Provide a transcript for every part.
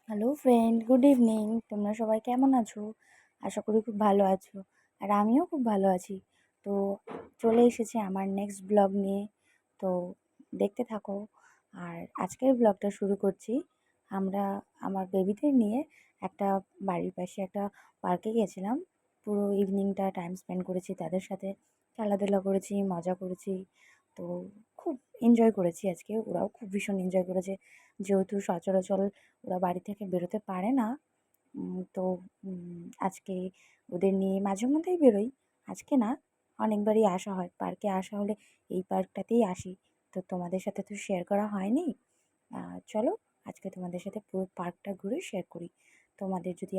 Hello friend, good evening. তোমরা সবাই কেমন আছো? আশা করি খুব ভালো আছো। আর আমিও খুব ভালো আছি। তো চলে এসেছি আমার নেক্সট ব্লগ নিয়ে। তো দেখতে থাকো। আর আজকের ব্লগটা শুরু করছি। আমরা আমার বেবিদের নিয়ে একটা বাড়ির পাশে একটা পার্কে গেছিলাম। পুরো ইভিনিংটা টাইম স্পেন্ড করেছি তাদের সাথে। খেলাধুলা করেছি, মজা করেছি। তো খুব এনজয় করেছি আজকে। ওরাও খুব ভীষণ এনজয় করেছে। যেহেতু সচরাচর ওরা বাড়ি থেকে বেরোতে পারে না। তো আজকে ওদের নিয়ে মাঝে মধ্যেই বেরোই। আজকে না, অনেকবারই আসা হয়। পার্কে আসা হলে এই পার্কটাতেই আসি। তো তোমাদের সাথে তো শেয়ার করা হয়নি। চলো আজকে তোমাদের সাথে পুরো পার্কটা ঘুরে শেয়ার করি। তোমাদের যদি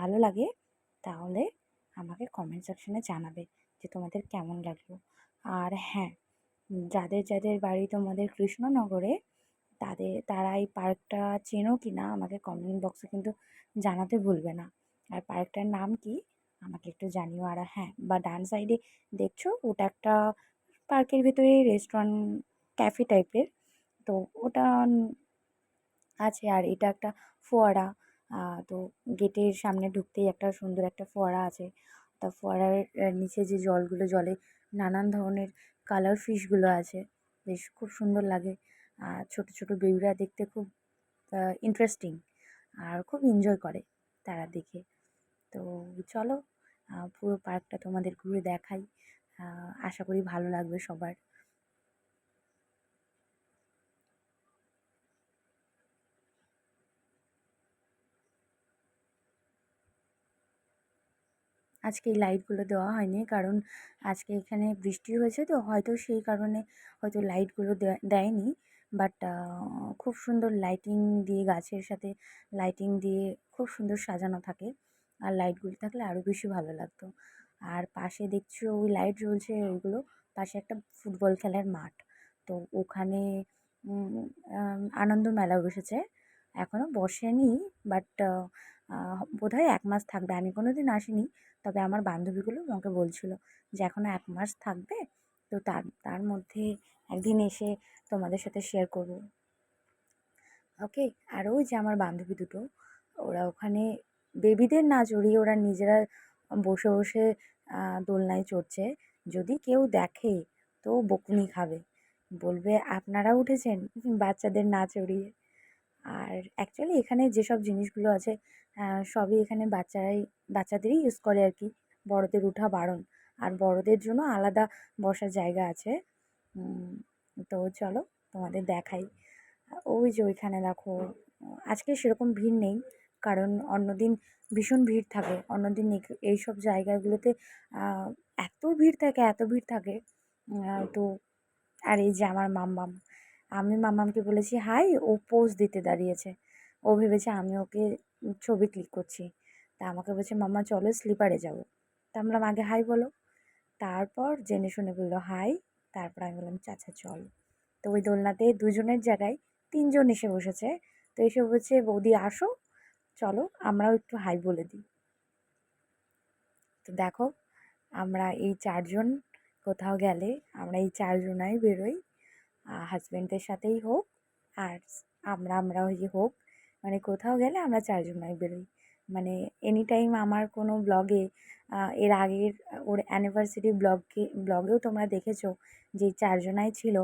ভালো লাগে তাহলে আমাকে কমেন্ট সেকশনে জানাবে যে তোমাদের কেমন লাগলো। আর হ্যাঁ, যাদের যাদের বাড়ি তোমাদের কৃষ্ণনগরে তারা এই পার্কটা চেনো কি না আমাকে কমেন্ট বক্সে কিন্তু জানাতে ভুলবে না। আর পার্কটার নাম কি আমাকে একটু জানিও। আর হ্যাঁ, বা ডান সাইডে দেখছো ওটা একটা পার্কের ভেতরে রেস্টুরেন্ট, ক্যাফে টাইপের। তো ওটা আছে। আর এটা একটা ফোয়ারা। তো গেটের সামনে ঢুকতেই একটা সুন্দর একটা ফোয়ারা আছে। তা ফোয়ারার নিচে যে জলগুলো জলে নানান ধরনের কালার ফিশগুলো আছে, বেশ খুব সুন্দর লাগে। আর ছোটো ছোটো বেবিরা দেখতে খুব ইন্টারেস্টিং আর খুব এনজয় করে তারা দেখে। তো চলো পুরো পার্কটা তোমাদের ঘুরে দেখাই। আশা করি ভালো লাগবে সবার। আজকে এই লাইটগুলো দেওয়া হয়নি, কারণ আজকে এখানে বৃষ্টি হয়েছে, তো হয়তো সেই কারণে হয়তো লাইটগুলো দেয়নি। বাট খুব সুন্দর লাইটিং দিয়ে, গাছের সাথে লাইটিং দিয়ে খুব সুন্দর সাজানো থাকে। আর লাইটগুলো থাকলে আরও বেশি ভালো লাগতো। আর পাশে দেখছো ওই লাইট জ্বলছে, ওইগুলো পাশে একটা ফুটবল খেলার মাঠ। তো ওখানে আনন্দ মেলা বসেছে। এখনও বসেনি, বাট বোধহয় 1 মাস থাকবে। আমি কোনো দিন আসিনি, তবে আমার বান্ধবীগুলো আমাকে বলছিল যে এখনও 1 মাস থাকবে। তো তার তার মধ্যে একদিন এসে তোমাদের সাথে শেয়ার করব। ওকে। আর ওই যে আমার বান্ধবী দুটো, ওরা ওখানে বেবিদের না চড়িয়ে ওরা নিজেরা বসে বসে দোলনায় চড়ছে। যদি কেউ দেখে তো বকুনি খাবে, বলবে আপনারা উঠেছেন বাচ্চাদের না চড়িয়ে। আর অ্যাকচুয়ালি এখানে যেসব জিনিসগুলো আছে সবই এখানে বাচ্চাদেরই ইউজ করে আর কি। বড়দের ওঠা বারণ। আর বড়দের জন্য আলাদা বসার জায়গা আছে। উম, তো চলো তোমাদের দেখাই। ওই যে ওইখানে দেখো, আজকে সেরকম ভিড় নেই, কারণ অন্যদিন ভীষণ ভিড় থাকে। অন্যদিন এইসব জায়গাগুলোতে আহ, এত ভিড় থাকে, এত ভিড় থাকে। তো আর এই যে আমার মাম্মাম, আমি মাম্মামকে বলেছি হাই, ও পোজ দিতে দাঁড়িয়েছে। ও ভেবেছে আমি ওকে ছবি ক্লিক করছি। তা আমাকে বলছে মাম্মা চলো স্লিপারে যাবো। তা আমরা আগে হাই বলো। তারপর জেনে শুনে বললো হাই। তারপর আমি বললাম আচ্ছা চলো। তো ওই দোলনাতে দুজনের জায়গায় তিনজন এসে বসেছে। তো এসে বলছে বৌদি আসো, চলো আমরাও একটু হাই বলে দিই। তো দেখো, আমরা এই চারজন কোথাও গেলে আমরা এই চারজনাই বেরোই। হাজব্যান্ডের সাথেই হোক, আর আমরা ওই যে হোক, মানে কোথাও গেলে আমরা চারজনাই বেরোই। মানে এনি টাইম আমার কোনো ব্লগে, এর আগের ওর অ্যানিভার্সারি ব্লগেও তোমরা দেখেছো যে এই চারজনাই ছিল।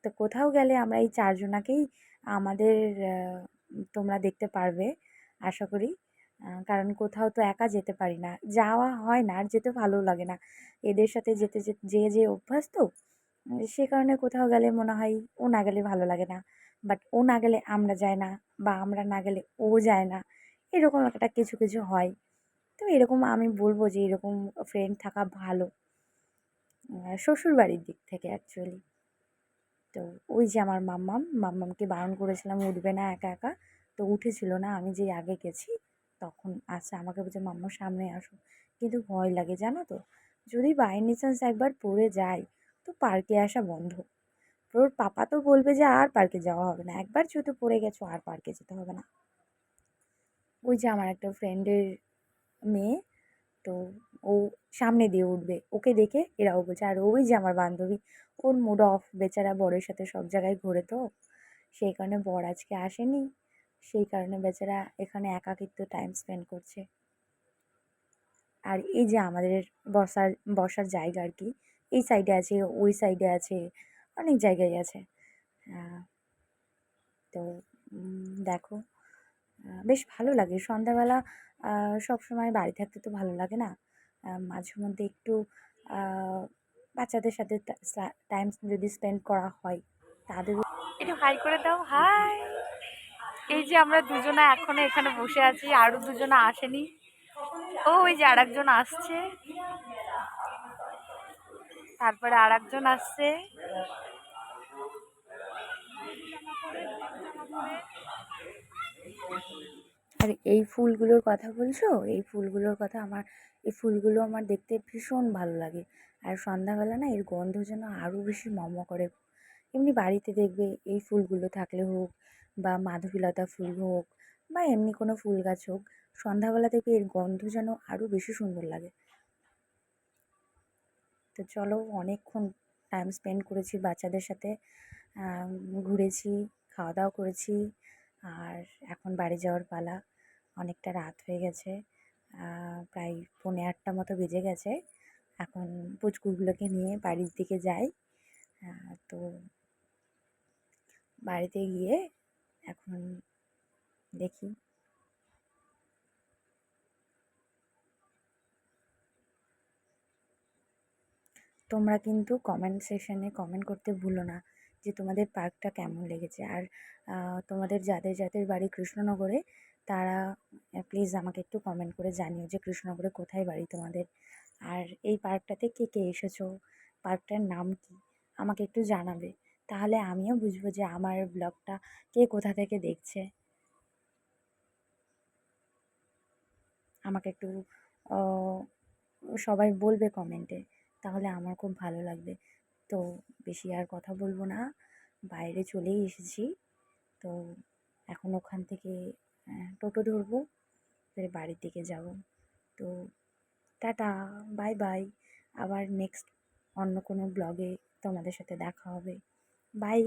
তো কোথাও গেলে আমরা এই চারজনাকেই আমাদের তোমরা দেখতে পারবে আশা করি। কারণ কোথাও তো একা যেতে পারি না, যাওয়া হয় না, আর যেতে ভালো লাগে না। এদের সাথে যেতে যে অভ্যাস তো, সে কারণে কোথাও গেলে মনে হয় ও না গেলে ভালো লাগে না। বাট ও না গেলে আমরা যাই না, বা আমরা না গেলে ও যায় না। এরকম একটা কিছু কিছু হয়। তো এরকম আমি বলবো যে এরকম ফ্রেন্ড থাকা ভালো, শ্বশুর বাড়ির দিক থেকে অ্যাকচুয়ালি। তো ওই যে আমার মাম্মামকে বারণ করেছিলাম উঠবে না একা একা, তো উঠেছিল না। আমি যেই আগে গেছি তখন আচ্ছা আমাকে বলছে মাম্মা সামনে আসো। কিন্তু ভয় লাগে জানো তো, যদি বাই এনি চান্স একবার পড়ে যায় তো পার্কে আসা বন্ধ। ওর পাপা তো বলবে যে আর পার্কে যাওয়া হবে না, একবার যেহেতু পড়ে গেছো আর পার্কে যেতে হবে না। ওই যে আমার একটা ফ্রেন্ডের মেয়ে, তো ও সামনে দিয়ে উঠবে, ওকে দেখে এরাও বলছে। আর ওই যে আমার বান্ধবী, ওর মুড অফ, বেচারা বরের সাথে সব জায়গায় ঘোরে, তো সেই কারণে বর আজকে আসেনি। সেই কারণে বেচারা এখানে একাকিত্ব টাইম স্পেন্ড করছে। আর এই যে আমাদের বসার বসার জায়গা আর কি, এই সাইডে আছে, ওই সাইডে আছে, অনেক জায়গায় আছে। তো দেখো, বেশ ভালো লাগে সন্ধ্যাবেলা। সবসময় বাড়ি থাকতে তো ভালো লাগে না, মাঝে মধ্যে একটু বাচ্চাদের সাথে টাইম যদি স্পেন্ড করা হয় তাদের। একটু হাই করে দাও, হাই। এই যে আমরা দুজনা এখনো এখানে বসে আছি, আরো দুজনা আসেনি। ও ওই যে আরেকজন আসছে, তারপরে আরেকজন আসছে। আর এই ফুলগুলোর কথা বলছো, এই ফুলগুলোর কথা, এই ফুলগুলো আমার দেখতে ভীষণ ভালো লাগে। আর সন্ধ্যাবেলা না এর গন্ধ যেন আরও বেশি করে। এমনি বাড়িতে দেখবে এই ফুলগুলো থাকলে হোক, বা মাধবীলতা ফুল হোক, বা এমনি কোনো ফুল গাছ হোক, সন্ধ্যাবেলা দেখবে এর গন্ধ যেন আরও বেশি সুন্দর লাগে। তো চলো, অনেকক্ষণ টাইম স্পেন্ড করেছি বাচ্চাদের সাথে, ঘুরেছি, খাওয়া দাওয়া করেছি, আর এখন বাড়ি যাওয়ার পালা। অনেকটা রাত হয়ে গেছে, প্রায় 7:45 মতো বেজে গেছে। এখন পুচকুগুলোকে নিয়ে বাড়ির দিকে যাই। তো বাড়িতে গিয়ে এখন দেখি। তোমরা কিন্তু কমেন্ট সেকশানে কমেন্ট করতে ভুলো না যে তোমাদের পার্কটা কেমন লেগেছে। আর তোমাদের যাদের যাদের বাড়ি কৃষ্ণনগরে, তারা প্লিজ আমাকে একটু কমেন্ট করে জানিও যে কৃষ্ণনগরে কোথায় বাড়ি তোমাদের, আর এই পার্কটাতে কে কে এসেছো, পার্কটার নাম কি, আমাকে একটু জানাবে। তাহলে আমিও বুঝবো যে আমার ব্লগটা কে কোথা থেকে দেখছে। আমাকে একটু সবাই বলবে কমেন্টে, তাহলে আমার খুব ভালো লাগবে। তো বেশি আর কথা বলবো না, বাইরে চলেই এসেছি। তো এখন ওখান থেকে টোটো ধরবো, ফের বাড়ির দিকে যাব। তো টাটা, বাই বাই। আবার নেক্সট অন্য কোনো ব্লগে তোমাদের সাথে দেখা হবে। বাই।